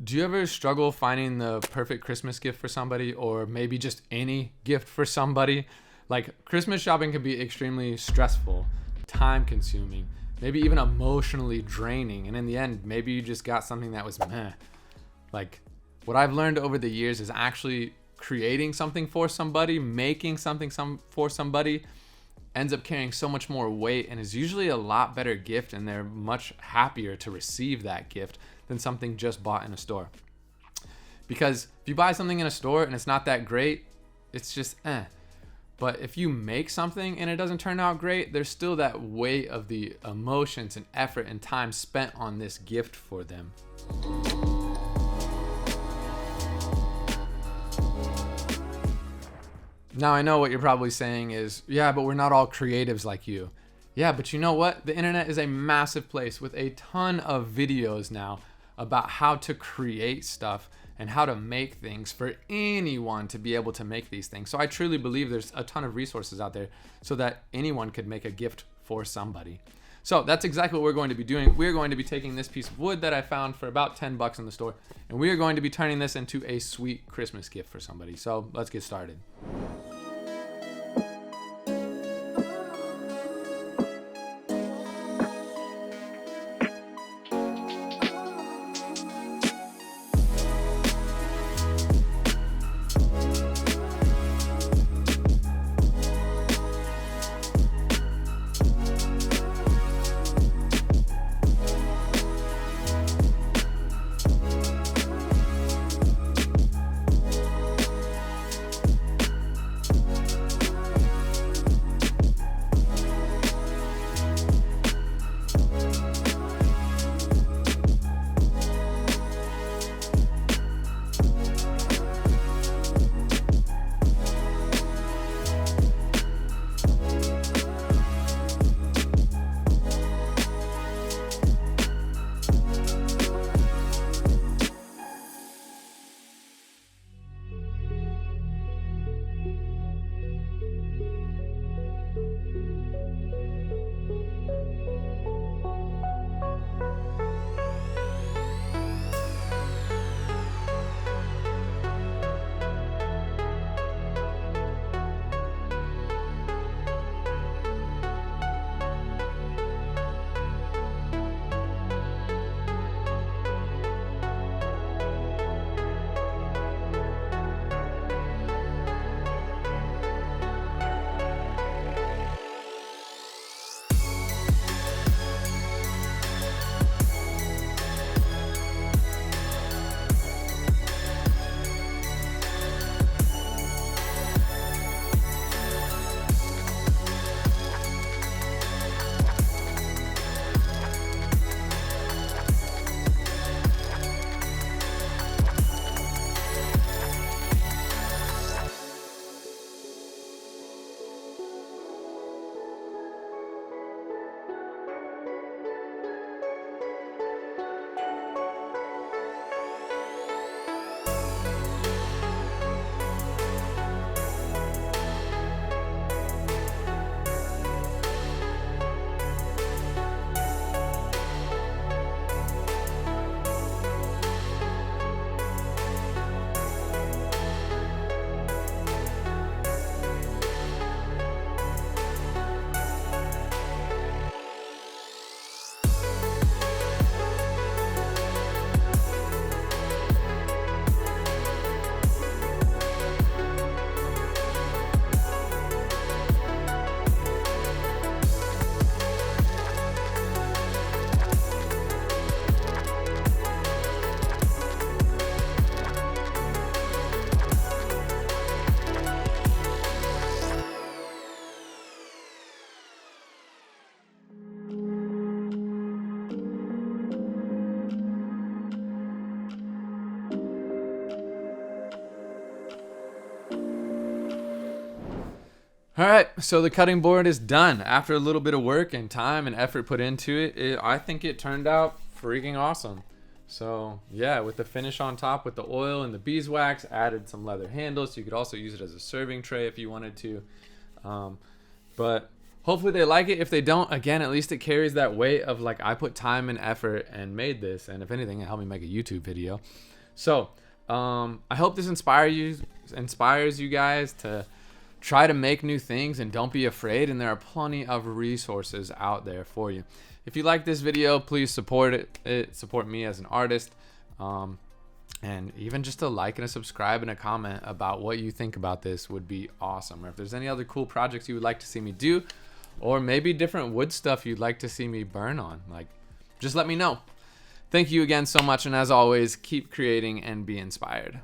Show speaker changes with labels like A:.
A: do you ever struggle finding the perfect Christmas gift for somebody, or maybe just any gift for somebody? Like, Christmas shopping can be extremely stressful, time consuming, maybe even emotionally draining. And in the end, maybe you just got something that was meh. Like, what I've learned over the years is actually creating something for somebody, making something for somebody ends up carrying so much more weight and is usually a lot better gift, and they're much happier to receive that gift than something just bought in a store. Because if you buy something in a store and it's not that great, it's just eh. But if you make something and it doesn't turn out great, there's still that weight of the emotions and effort and time spent on this gift for them. Now, I know what you're probably saying is, yeah, but we're not all creatives like you. Yeah, but you know what? The internet is a massive place with a ton of videos now about how to create stuff and how to make things for anyone to be able to make these things. So I truly believe there's a ton of resources out there so that anyone could make a gift for somebody. So that's exactly what we're going to be doing. We're going to be taking this piece of wood that I found for about 10 bucks in the store, and we are going to be turning this into a sweet Christmas gift for somebody. So let's get started. All right, so the cutting board is done. After a little bit of work and time and effort put into it, I think it turned out freaking awesome. So yeah, with the finish on top with the oil and the beeswax, added some leather handles. You could also use it as a serving tray if you wanted to. But hopefully they like it. If they don't, again, at least it carries that weight of like, I put time and effort and made this, and if anything, it helped me make a YouTube video. So I hope this inspires you guys to try to make new things, and don't be afraid, and there are plenty of resources out there for you. If you like this video, please support me as an artist, and even just a like and a subscribe and a comment about what you think about this would be awesome. Or if there's any other cool projects you would like to see me do, or maybe different wood stuff you'd like to see me burn on, like, just let me know. Thank you again so much, and as always, keep creating and be inspired.